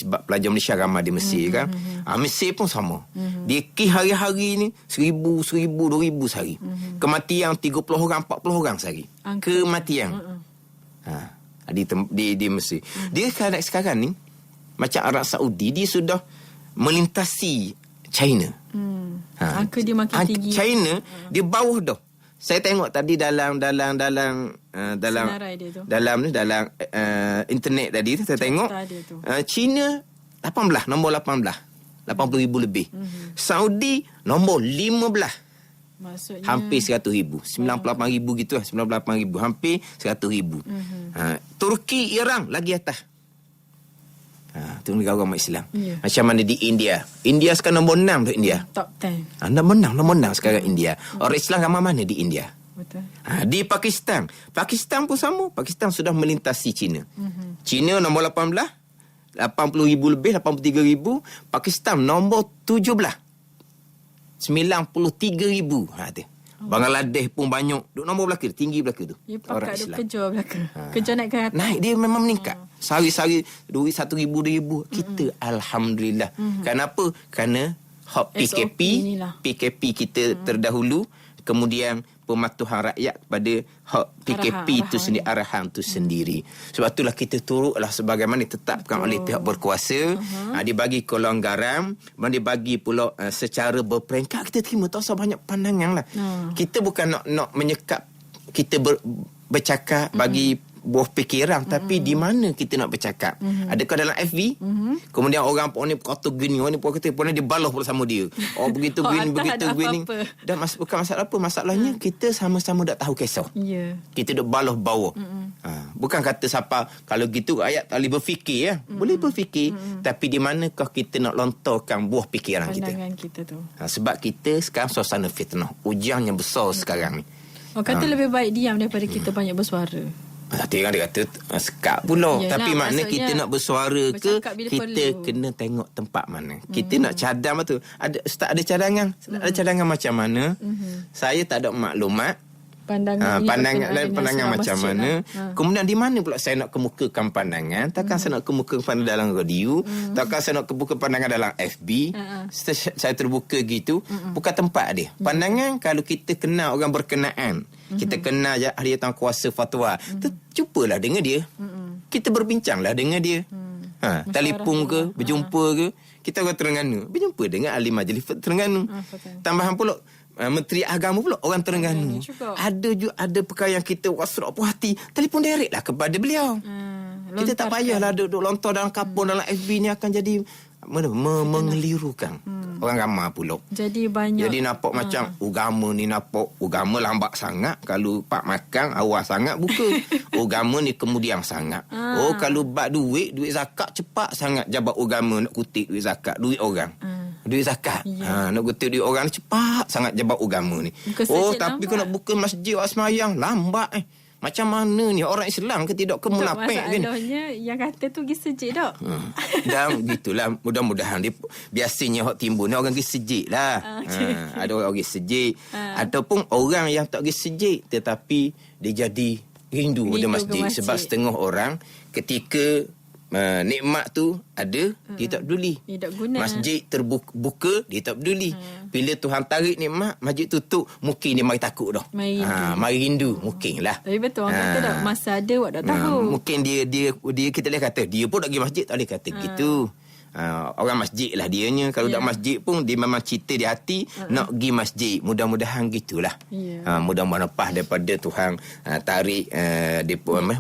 B: sebab pelajar Malaysia ramai di Mesir kan. Mesir pun sama. Dia kih hari-hari ni 1,000, 2,000 sehari. Kematian 30 orang, 40 orang sehari. Kematian. Di Mesir. Dia sekarang ni macam Arab Saudi, dia sudah melintasi China.
A: Angka dia makin tinggi.
B: China dia bawah dah. Saya tengok tadi dalam internet tadi tu saya tengok China 18, nombor 18. 80,000 lebih. Saudi nombor 15.
A: Maksudnya
B: hampir 100,000. 98,000 gitu lah. 98,000. Hampir 100,000. Turki, Iran lagi atas. Itu negara umat Islam. Macam mana di India? India sekarang nombor 6 tu India.
A: Top 10.
B: Nombor 6 sekarang India. Orang Islam ramai mana di India?
A: Betul.
B: Di Pakistan pun sama. Pakistan sudah melintasi China. China nombor 18, 80,000 lebih, 83,000. Pakistan nombor 17, 93,000. Tu. Bangladesh pun banyak. Duk nombor belakang, tinggi belakang tu.
A: Ya, pakat duk kejar belakang. Kejar naik ke atas.
B: Naik dia memang meningkat. Sehari-sehari duit 1,000, 2,000. Kita alhamdulillah. Kenapa? Kerana hak PKP kita terdahulu. Kemudian pematuhan rakyat kepada hak PKP itu sendiri, arahan itu sendiri. Sebab itulah kita turutlah sebagaimana ditetapkan oleh pihak berkuasa. Dibagi kelonggaran, dibagi pula secara berperingkat. Kita terima, tak usah banyak pandangan lah. Kita bukan nak menyekap, kita bercakap bagi buah fikiran, tapi di mana kita nak bercakap? Adakah dalam FB? Kemudian orang ni kata gini, orang ni kata pun dia balas pula sama dia. Oh begitu gini, begitu gini. Dan bukan masalah apa, masalahnya kita sama-sama dak tahu kisah. Kita dak balas bawah. Bukan kata siapa kalau gitu ayat tak boleh berfikir ya. Boleh berfikir, tapi di manakah kita nak lontarkan buah fikiran
A: pandangan kita tu.
B: Sebab kita sekarang suasana fitnah, ujian yang besar sekarang ni.
A: Kata lebih baik diam daripada kita banyak bersuara.
B: Tadi kan dia kata sekat pula.
A: Yalah,
B: tapi maknanya kita nak bersuara ke, kita
A: perlu.
B: kena tengok tempat mana. Kita nak cadang betul. Ustaz ada cadangan. Ada cadangan macam mana? Saya tak ada maklumat. Pandangan macam mana. Kemudian di mana pula saya nak kemukakan pandangan? Takkan saya nak kemukakan pandangan dalam radio, takkan saya nak kemukakan pandangan dalam FB. Saya terbuka gitu. Bukan tempat dia. Pandangan kalau kita kenal orang berkenaan, kita kenal ahli tangkuasa fatwa, jumpalah dengan dia. Kita berbincanglah dengan dia. Telefon ke, berjumpa ke. Kita orang Terengganu, berjumpa dengan ahli majlis Terengganu. Tambahan pula Menteri Agama pula orang Terengganu. Ada perkara yang kita wasrah puas hati, telefon direct lah kepada beliau. Kita tak payahlah duduk lontar dalam kapur dalam FB ni akan jadi mengelirukan orang ramai pula.
A: Jadi
B: nampak macam agama lambat sangat. Kalau pak makan awal sangat buka. Agama ni kemudian sangat. Kalau bak duit zakat cepat sangat jabat agama nak kutip duit zakat, duit orang. Duit zakat. Nak kutip duit orang ni cepat sangat jabat agama ni. Tapi kalau nak buka masjid awak semayang lambat Macam mana ni orang Islam ke tidak ke munafik ni?
A: Masalahnya yang kata tu pergi sejid tak?
B: Dan gitulah, mudah-mudahan dia biasanya hak timbul ni orang pergi sejid lah. Ada orang pergi sejid ataupun orang yang tak pergi sejid tetapi dia jadi rindu pada masjid. Sebab setengah orang ketika nikmat tu ada, dia tak peduli.
A: Dia tak guna.
B: Masjid terbuka, dia tak peduli. Bila Tuhan tarik nikmat, masjid tutup, mungkin dia mari takut dah. Mari rindu mungkin lah.
A: Tapi betul orang kata tak, masa ada awak tak tahu.
B: Mungkin dia kita boleh kata dia pun tak pergi masjid, tak boleh kata gitu. Orang masjid lah dianya. Kalau tak masjid pun dia memang cita di hati nak pergi masjid. Mudah-mudahan gitulah. Mudah-mudahan lepas daripada Tuhan tarik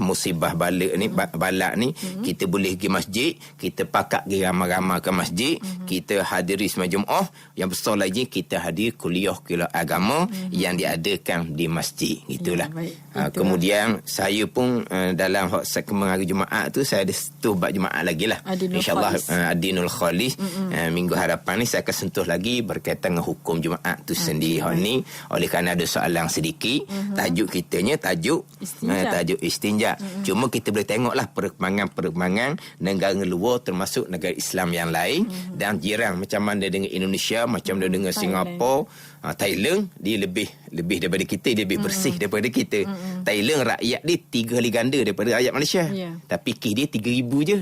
B: musibah balak ni, kita boleh pergi masjid, kita pakak pergi ramai-ramai ke masjid, kita hadiri semua Jumaat. Yang besar lagi kita hadir kuliah agama yang diadakan di masjid. Gitulah. Kemudian saya pun dalam segmen hari Jumaat tu saya ada bab Jumaat lagi lah, InsyaAllah Adinul Khalis. Minggu hadapan ni saya akan sentuh lagi berkaitan dengan hukum Jumaat tu sendiri. Ni oleh kerana ada soalan sedikit, tajuk kitanya tajuk istinja. Cuma kita boleh tengoklah perkembangan negara luar termasuk negara Islam yang lain dan jiran macam mana dengan Indonesia, macam mana dengan Singapura, Thailand. Dia lebih daripada kita, dia lebih bersih daripada kita. Thailand rakyat dia 3 kali ganda daripada rakyat Malaysia. Tapi kes dia 3,000 je.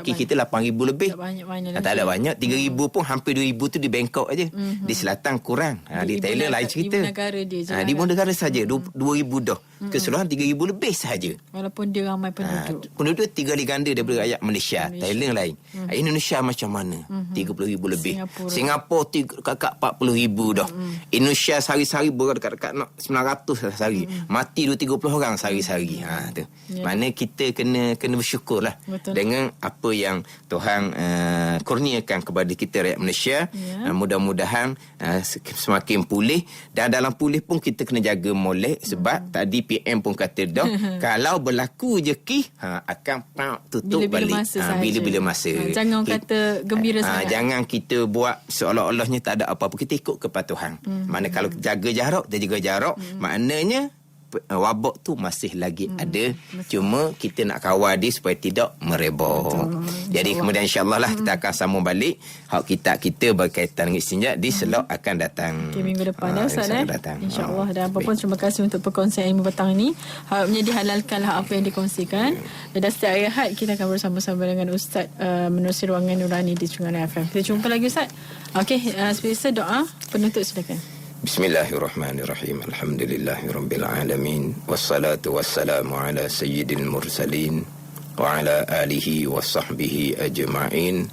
B: Kita 8,000 lebih. Tak ada banyak. 3,000 pun hampir 2,000 tu di Bangkok aja. Di selatan kurang. Di Thailand lain cerita. Di ibu negara saja 2,000 dah. Keseluruhan 3,000 lebih sahaja.
A: Walaupun dia ramai penduduk.
B: Penduduk 3 kali ganda daripada rakyat Malaysia. Thailand lain. Indonesia macam mana? 30,000 lebih. Singapura kakak 40,000 dah. Indonesia sehari-hari dekat nak 900 sehari. Mati 2-30 orang sehari-hari. Tu. Mana kita kena bersyukurlah dengan apa yang Tuhan kurniakan kepada kita rakyat Malaysia. Mudah-mudahan semakin pulih, dan dalam pulih pun kita kena jaga molek. Sebab tadi PM pun kata dah kalau berlaku rezeki akan tutup
A: bila-bila
B: balik
A: masa
B: bila-bila masa.
A: Jangan kata gembira sangat.
B: Jangan kita buat seolah-olahnya tak ada apa-apa. Kita ikut kepatuhan. Mana kalau jaga jarak, dia jaga jarak, maknanya wabak tu masih lagi ada. Cuma kita nak kawal dia supaya tidak merebak. Jadi kemudian insya-Allah lah kita akan sambung balik hak kita berkaitan dengan istinja di slot akan datang.
A: Minggu depan Ustaz insya-Allah. Dan apapun terima kasih untuk perkongsian ilmu petang ni. Harapnya dihalalkanlah apa yang dikongsikan. Dan setiap hari Ahad kita akan bersama-sama dengan Ustaz menerusi ruangan Nurani di Sungai FM. Kita jumpa lagi Ustaz. Okey, seperti doa penutup silakan.
B: Bismillahirrahmanirrahim. Alhamdulillahirabbil alamin. Wassalatu wassalamu ala sayyidil mursalin wa ala alihi wa sahbihi ajma'in.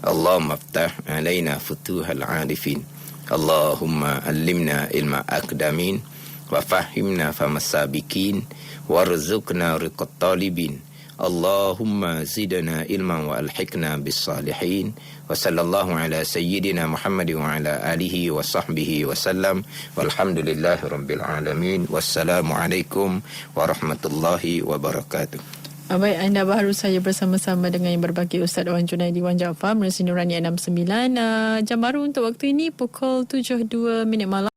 B: Allahumma iftah alaina futuhal arifin. Allahumma allimna ilma aqdamin wa fahimna famasabikin warzuqna riqat talibin. Allahumma zidna ilman wa alhiqna bis salihin. Wa sallallahu ala sayyidina Muhammad wa ala alihi wa sahbihi wa sallam. Walhamdulillahi rabbil alamin. Wassalamualaikum warahmatullahi wabarakatuh.
A: Baik, anda baru saja bersama-sama dengan yang berbagi Ustaz Wan Junaidi Wan Jaafar, Menerusi Nurani 69. Jam baru untuk waktu ini pukul 7.02 malam.